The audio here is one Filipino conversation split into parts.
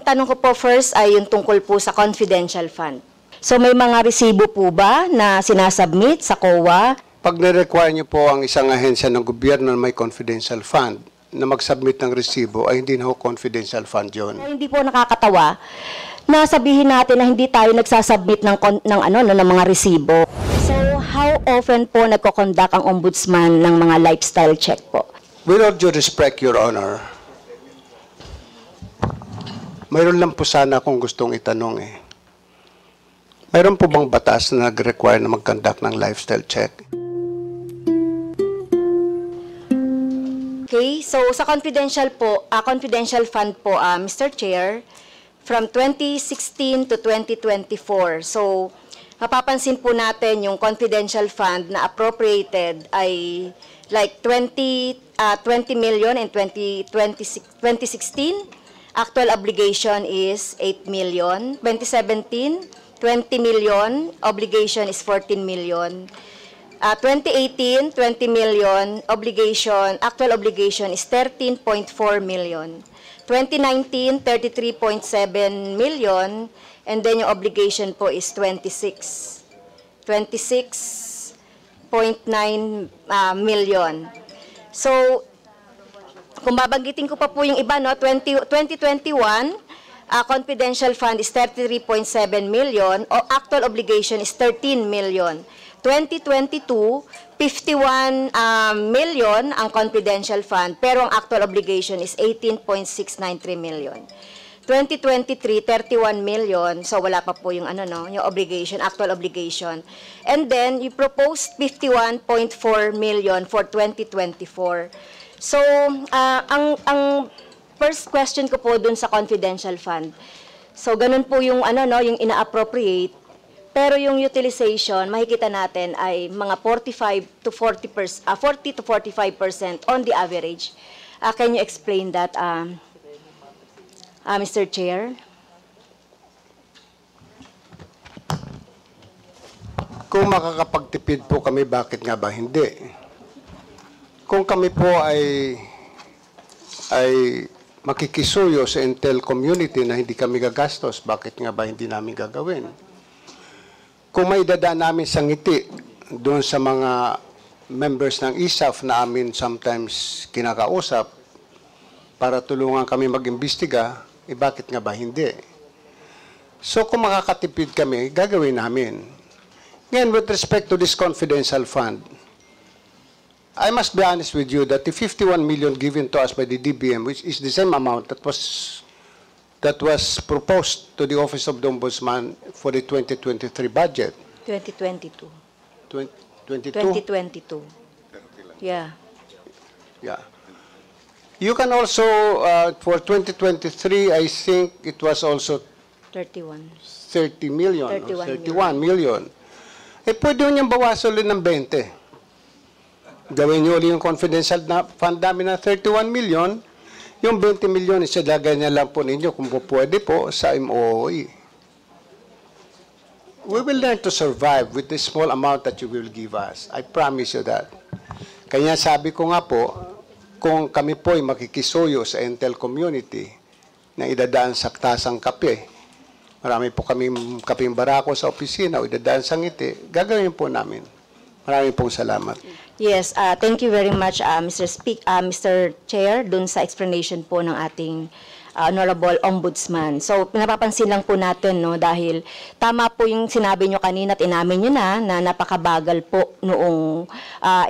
tanong ko po first ay yung tungkol po sa confidential fund. So may mga resibo po ba na sinasubmit sa COA? Pag na-require niyo po ang isang ahensya ng gobyerno na may confidential fund na mag-submit ng resibo, ay hindi na ho confidential fund yun. Hindi po nakakatawa na sabihin natin na hindi tayo nagsasubmit ng mga resibo. So how often po nagko-conduct ang ombudsman ng mga lifestyle check po? With all due respect, Your Honor, mayroon lang po sana akong gustong itanong eh. Mayroon po bang batas na nag-require na mag-conduct ng lifestyle check? Okay, so sa confidential fund po, Mr. Chair, from 2016 to 2024. So, mapapansin po natin yung confidential fund na appropriated ay like 20 million in 2016. Actual obligation is 8 million. 2017, 20 million. Obligation is 14 million. 2018, 20 million. Actual obligation is 13.4 million. 2019, 33.7 million. And then yung obligation po is 26.9 million. So, kung babanggitin ko pa po yung iba, no, 2021, confidential fund is 33.7 million, o actual obligation is 13 million. 2022, 51 million ang confidential fund, pero ang actual obligation is 18.693 million. 2023, 31 million, so wala pa po yung yung obligation, actual obligation. And then, you proposed 51.4 million for 2024. So, ang first question ko po dun sa confidential fund. So, ganun po yung yung ina-appropriate. Pero yung utilization, makikita natin ay mga 40 to 45% on the average. Can you explain that, Mr. Chair? Kung makakapagtipid po kami, bakit nga ba hindi? Kung kami po ay makikisuyo sa Intel community na hindi kami gagastos, bakit nga ba hindi namin gagawin? Kung may dadaan namin sa ngiti doon sa mga members ng ISAF na amin sometimes kinakausap para tulungan kami mag-imbestiga, bakit nga ba hindi? So kung makakatipid kami, gagawin namin. Ngayon, with respect to this confidential fund, I must be honest with you that the 51 million given to us by the DBM, which is the same amount that was proposed to the Office of the Ombudsman for the 2023 budget. 2022. 2022? 2022. Yeah. Yeah. You can also, for 2023, I think it was also 31 million. 31 million. Pwede nyo bawasan ulit ng 20. Gawin nyo ulit yung confidential fund namin na 31 million. Yung 20 million, isadagay niya lang po ninyo kung pwede po sa MOOE. We will learn to survive with the small amount that you will give us. I promise you that. Kaya sabi ko nga po, kung kami po ay makikisuyo sa Intel community na idadaan sa tasang kape, marami po kaming kapeng barako sa opisina o idadaan sa ngiti, gagawin po namin. Maraming pong salamat. Yes, thank you very much, Mr. Chair, dun sa explanation po ng ating Honorable Ombudsman. So, napapansin lang po natin, no, dahil tama po yung sinabi nyo kanina at inamin nyo na napakabagal po noong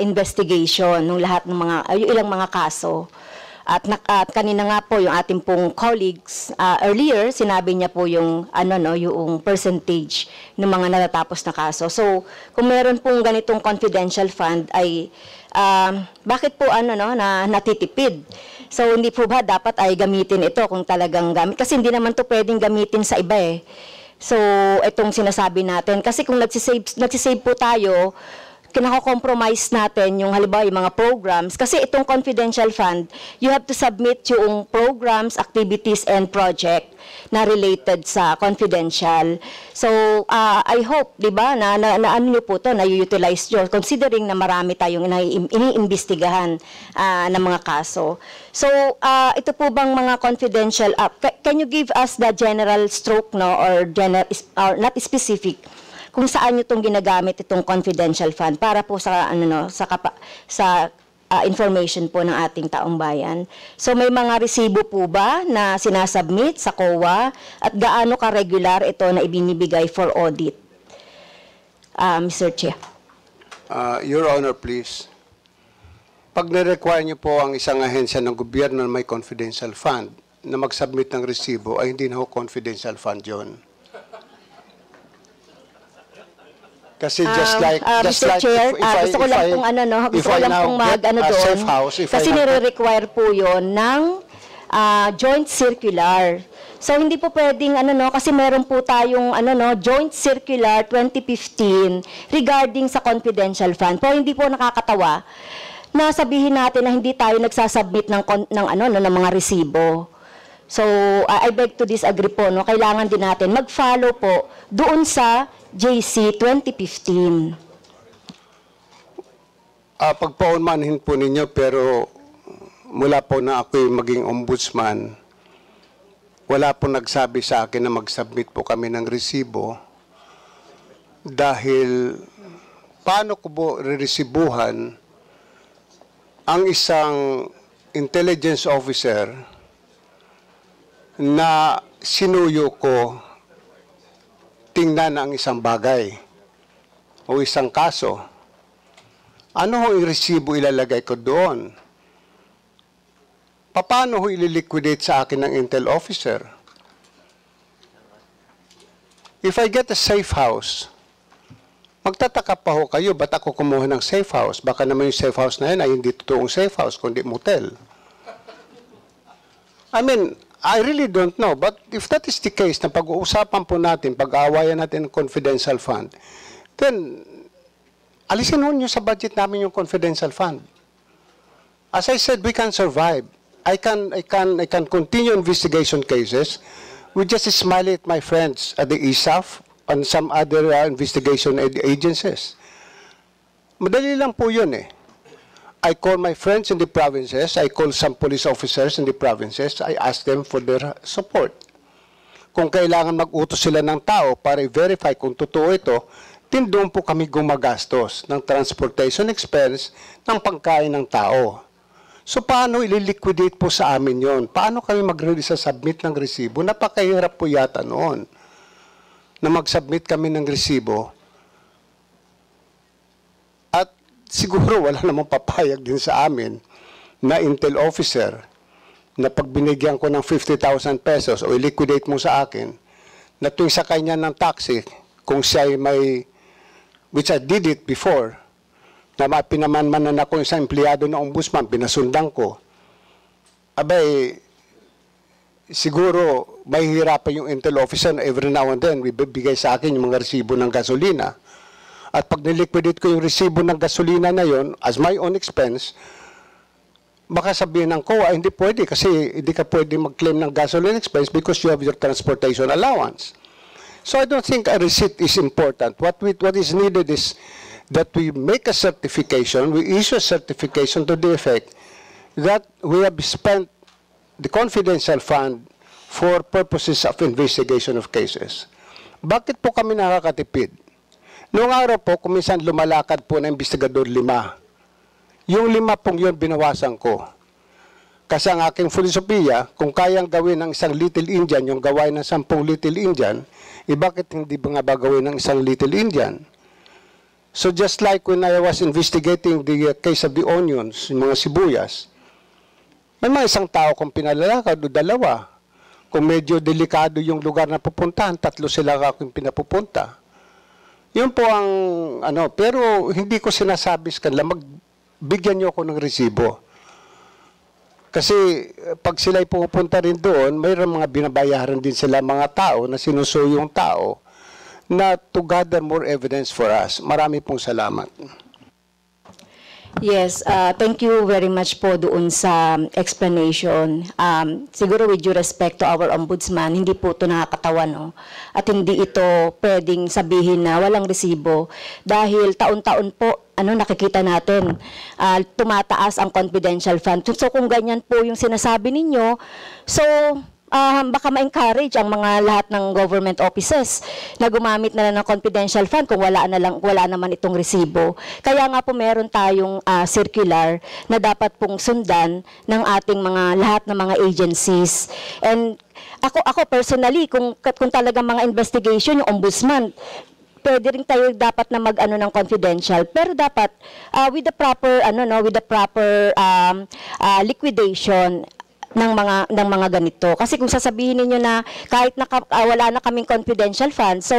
investigation, nung lahat ng yung ilang mga kaso. At kanina nga po yung ating pong colleagues earlier, sinabi niya po yung yung percentage ng mga natatapos na kaso. So, kung meron pong ganitong confidential fund ay bakit po na natitipid? So, hindi po ba dapat ay gamitin ito kung talagang gamit? Kasi hindi naman to pwedeng gamitin sa iba eh. So, itong sinasabi natin. Kasi kung nagsisave po tayo, kinako-compromise natin yung halimbawa yung mga programs. Kasi itong confidential fund, you have to submit yung programs, activities, and project na related sa confidential. So, I hope, di ba, na ano nyo po ito, na-utilize nyo, considering na marami tayong iniimbestigahan ng mga kaso. So, ito po bang mga confidential, can you give us the general stroke, no, or not specific, kung saan nyo itong ginagamit itong confidential fund para po sa information po ng ating taong bayan. So may mga resibo po ba na sinasubmit sa COA at gaano ka-regular ito na ibinibigay for audit? Mr. Chair. Your Honor, please. Pag na-require niyo po ang isang ahensya ng gobyerno na may confidential fund na mag-submit ng resibo, ay hindi na ho confidential fund yun. Kasi Mr. Chair, gusto ko lang pong doon. Kasi nire-require po yun ng joint circular. So hindi po pwedeng kasi meron po tayong joint circular 2015 regarding sa confidential fund. Po hindi po nakakatawa na sabihin natin na hindi tayo nagsasubmit ng mga resibo. So I beg to disagree po, no. Kailangan din natin mag-follow po doon sa JC 2015. Pagpaunmanhin po ninyo, pero mula po na ako'y maging ombudsman, wala po nagsabi sa akin na mag-submit po kami ng resibo dahil paano ko po re-resibuhan ang isang intelligence officer na sinuyo ko tingnan ang isang bagay o isang kaso. Ano ho yung resibo ilalagay ko doon? Paano ho ililiquidate sa akin ng intel officer? If I get a safe house, magtataka pa ho kayo, ba't ako kumuha ng safe house? Baka naman yung safe house na yun ay hindi totoong safe house, kundi motel. I mean, I really don't know, but if that is the case, na pag-uusapan po natin, pag-aawayan natin ng confidential fund, then, alisin ho nyo sa budget namin yung confidential fund. As I said, we can survive. I can continue investigation cases. We just smile at my friends at the ISAF and some other investigation agencies. Madali lang po yun eh. I call my friends in the provinces, I call some police officers in the provinces, I ask them for their support. Kung kailangan mag-utos sila ng tao para i-verify kung totoo ito, din doon po kami gumagastos ng transportation expense ng pagkain ng tao. So paano ililiquidate po sa amin yon? Paano kami mag-submit ng resibo? Napakahirap po yata noon na mag-submit kami ng resibo. At siguro wala namang papayag din sa amin na intel officer na pag binigyan ko ng 50,000 pesos o i-liquidate mo sa akin, na tuwing sakay niya ng taxi, kung siya ay may, which I did it before, na pinamanmanan ako isang empleyado ng ombudsman, pinasundan ko, abay, siguro may hirapan yung intel officer na every now and then, bibigay sa akin yung mga resibo ng gasolina. At pag niliquidate ko yung resibo ng gasolina na yon as my own expense, baka sabihin ng COA, hindi pwede kasi hindi ka pwede mag-claim ng gasoline expense because you have your transportation allowance. So I don't think a receipt is important. What is needed is that we make a certification, we issue a certification to the effect that we have spent the confidential fund for purposes of investigation of cases. Bakit po kami nakakatipid? Noong araw po, kuminsan lumalakad po na investigador 5. Yung 5 pong yun, binawasan ko. Kasi ang aking filosofiya, kung kayang gawin ng isang Little Indian, yung gawain ng 10 Little Indian, bakit hindi ba nga ba gawin ng isang Little Indian? So just like when I was investigating the case of the onions, yung mga sibuyas, may mga isang tao kung pinalalakad o 2. Kung medyo delikado yung lugar na pupuntahan, 3 sila akong pinapupunta. Yun po ang pero hindi ko sinasabi sa kanila, magbigyan niyo ako ng resibo. Kasi pag sila'y pupunta rin doon, mayroon mga binabayaran din sila mga tao na sinusuyo yung tao na to gather more evidence for us. Marami pong salamat. Yes, thank you very much po doon sa explanation. Siguro with due respect to our ombudsman, hindi po ito nakakatawa, no? At hindi ito pwedeng sabihin na walang resibo dahil taon-taon po nakikita natin, tumataas ang confidential fund. So kung ganyan po yung sinasabi ninyo, so baka ma-encourage ang mga lahat ng government offices na gumamit na lang ng confidential fund kung wala naman itong resibo. Kaya nga po meron tayong circular na dapat pong sundan ng ating lahat ng mga agencies. And ako personally, kung talagang mga investigation, yung ombudsman, pwede rin tayo dapat na mag-ano ng confidential, pero dapat with the proper liquidation ng mga ganito. Kasi kung sasabihin niyo na kahit wala na kaming confidential fund, so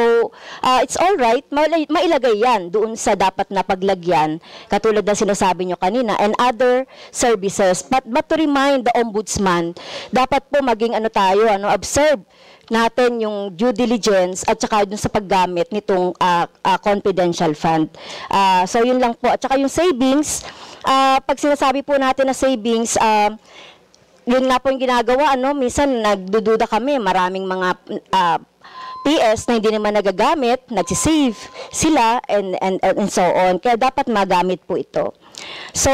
it's all right, mailagay yan doon sa dapat na paglagyan, katulad ng sinasabi niyo kanina, and other services. But to remind the ombudsman, dapat po maging observe natin yung due diligence at saka dun sa paggamit nitong confidential fund. So yun lang po. At saka yung savings, pag sinasabi po natin na savings, yun nga po yung ginagawa, minsan nagdududa kami, maraming mga PS na hindi naman nagagamit, nagsisave sila, and so on. Kaya dapat magamit po ito. So,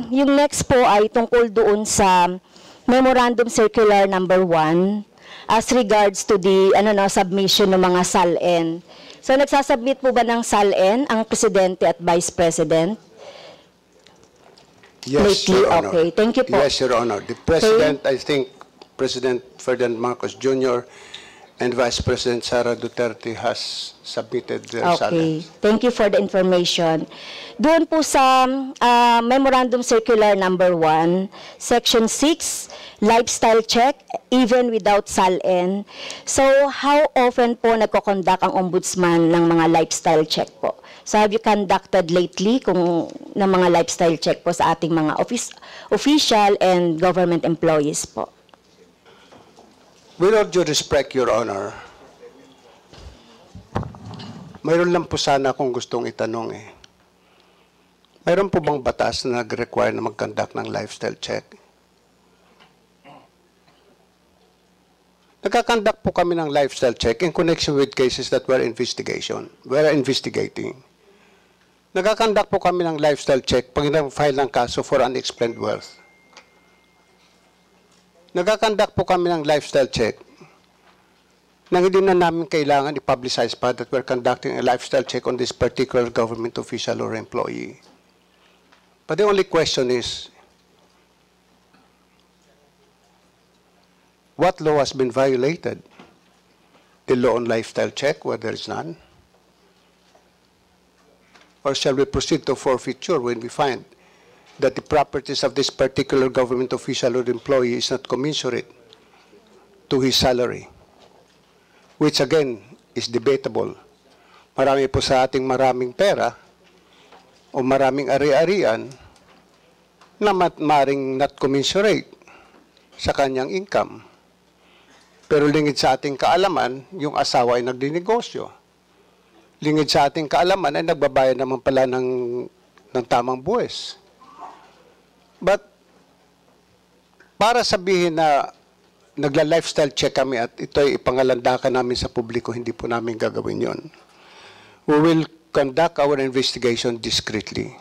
yung next po ay tungkol doon sa Memorandum Circular number 1 as regards to the submission ng mga SALN. So, nagsasubmit po ba ng SALN ang Presidente at Vice President? Yes, Lately? Your Honor. Okay, thank you po. Yes, Your Honor. The President, I think, President Ferdinand Marcos Jr. and Vice President Sara Duterte has submitted their Okay, SALN. thank you for the information. Doon po sa Memorandum Circular number 1, Section 6, lifestyle check, even without SALN. So, how often po nagko-conduct ang ombudsman ng mga lifestyle check po? So, have you conducted lately ng mga lifestyle check po sa ating mga official and government employees po? With all due respect, Your Honor, mayroon lang po sana akong gustong itanong eh. Mayroon po bang batas na nag-require na mag-conduct ng lifestyle check? Nagkakandak po kami ng lifestyle check in connection with cases that we're investigating. Nagkakandak po kami ng lifestyle check pag nag-file ng kaso for unexplained wealth. Nagkakandak po kami ng lifestyle check nang hindi na namin kailangan i-publicize pa that we're conducting a lifestyle check on this particular government official or employee. But the only question is, what law has been violated? The law on lifestyle check, where there is none? Or shall we proceed to forfeiture when we find that the properties of this particular government official or employee is not commensurate to his salary, which again is debatable. Marami po sa ating maraming pera o maraming ari-arian na maring not commensurate sa kanyang income. Pero lingid sa ating kaalaman, yung asawa ay nagdinegosyo. Lingid sa ating kaalaman ay nagbabayad naman pala ng tamang buwis. But, para sabihin na nagla-lifestyle check kami at ito ay ipangalandakan namin sa publiko, hindi po namin gagawin yon. We will conduct our investigation discreetly.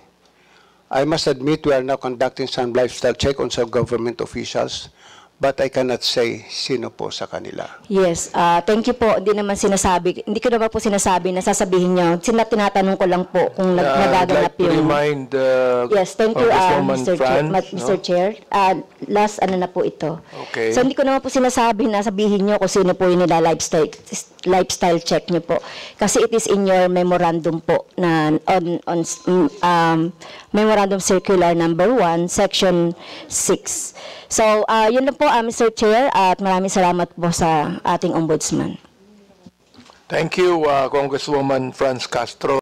I must admit we are now conducting some lifestyle check on some government officials, but I cannot say sino po sa kanila. Yes, thank you po. Hindi ko naman po sinasabi na sasabihin niyo. Tinatanong ko lang po kung nagaganap I'd like to yung... remind Yes, thank you, Congresswoman Mr. Chair. Last na po ito. Okay. So hindi ko naman po sinasabi na sabihin niyo kung sino po yung nila lifestyle check niyo po. Kasi it is in your memorandum po na on Memorandum Circular number 1, Section 6. So, yun lang po, Mr. Chair, at maraming salamat po sa ating ombudsman. Thank you, Congresswoman Franz Castro.